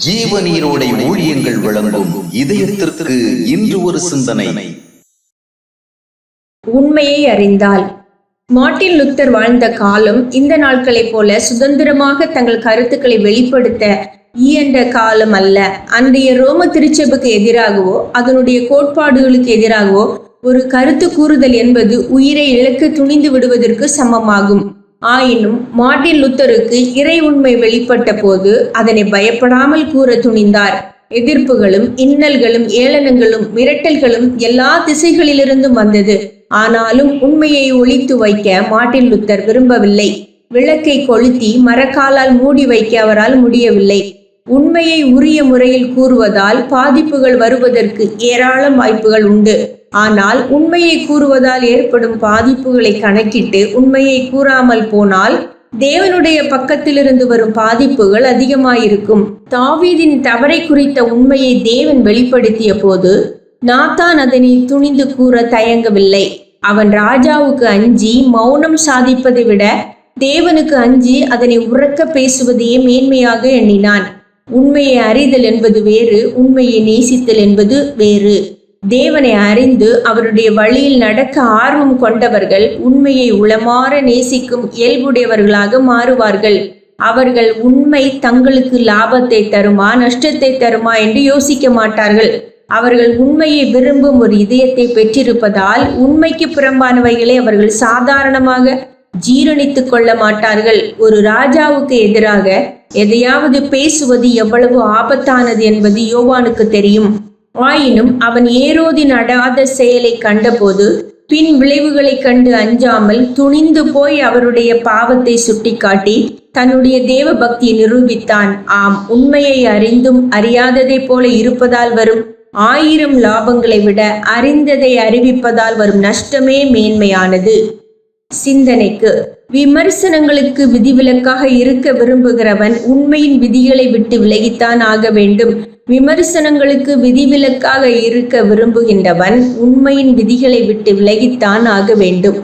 ஜீவநீரோடை ஊழியங்கள் வழங்கும் இதயத்திற்கு இன்று ஒரு சிந்தனை. உண்மையை அறிந்தால். மார்ட்டின் லூத்தர் வாழ்ந்த காலம் இந்த நாட்களைப் போல சுதந்திரமாக தங்கள் கருத்துக்களை வெளிப்படுத்த இயன்ற காலம் அல்ல. அன்றைய ரோம திருச்சபைக்கு எதிராகவோ அதனுடைய கோட்பாடுகளுக்கு எதிராகவோ ஒரு கருத்து கூறுதல் என்பது உயிரை இழக்க துணிந்து விடுவதற்கு சமமாகும். ஆயினும் மார்ட்டின் லூத்தருக்கு இறை உண்மை வெளிப்பட்ட போது அதனை பயப்படாமல் கூற துணிந்தார். எதிர்ப்புகளும் இன்னல்களும் ஏளனங்களும் மிரட்டல்களும் எல்லா திசைகளிலிருந்தும் வந்தது. ஆனாலும் உண்மையை ஒளித்து வைக்க மார்ட்டின் லூத்தர் விரும்பவில்லை. விளக்கை கொளுத்தி மரக்காலால் மூடி வைக்க அவரால் முடியவில்லை. உண்மையை உரிய முறையில் கூறுவதால் பாதிப்புகள் வருவதற்கு ஏராளம் வாய்ப்புகள் உண்டு. ஆனால் உண்மையை கூறுவதால் ஏற்படும் பாதிப்புகளை கணக்கிட்டு உண்மையை கூறாமல் போனால் தேவனுடைய பக்கத்திலிருந்து வரும் பாதிப்புகள் அதிகமாயிருக்கும். தாவீதின் தவறை குறித்த உண்மையை தேவன் வெளிப்படுத்திய போது நாத்தான் அதனை துணிந்து கூற தயங்கவில்லை. அவன் ராஜாவுக்கு அஞ்சி மௌனம் சாதிப்பதை விட தேவனுக்கு அஞ்சி அதனை உறக்க பேசுவதையே மேன்மையாக எண்ணினான். உண்மையை அறிதல் என்பது வேறு, உண்மையை நேசித்தல் என்பது வேறு. தேவனை அறிந்து அவருடைய வழியில் நடக்க ஆர்வம் கொண்டவர்கள் உண்மையை உளமாற நேசிக்கும் இயல்புடையவர்களாக மாறுவார்கள். அவர்கள் உண்மை தங்களுக்கு லாபத்தை தருமா நஷ்டத்தை தருமா என்று யோசிக்க மாட்டார்கள். அவர்கள் உண்மையை விரும்பும் ஒரு இதயத்தை பெற்றிருப்பதால் உண்மைக்கு புறம்பானவைகளை அவர்கள் சாதாரணமாக ஜீரணித்துக் கொள்ள மாட்டார்கள். ஒரு ராஜாவுக்கு எதிராக எதையாவது பேசுவது எவ்வளவு ஆபத்தானது என்பது யோவானுக்கு தெரியும். ஆயினும் அவன் ஏரோதின் அடாத செயலை கண்டபோது பின் விளைவுகளை கண்டு அஞ்சாமல் துணிந்து போய் அவருடைய பாவத்தை சுட்டிக்காட்டி தன்னுடைய தேவ பக்தியை நிரூபித்தான். ஆம், உண்மையை அறிந்தும் அறியாததை போல இருப்பதால் வரும் 1000 லாபங்களை விட அறிந்ததை அறிவிப்பதால் வரும் நஷ்டமே மேன்மையானது. சிந்தனைக்கு. விமர்சனங்களுக்கு விதிவிலக்காக இருக்க விரும்புகிறவன் உண்மையின் விதிகளை விட்டு விலகித்தான் ஆக வேண்டும். விமர்சனங்களுக்கு விதிவிலக்காக இருக்க விரும்புகின்றவன் உண்மையின் விதிகளை விட்டு விலகித்தான் ஆக வேண்டும்.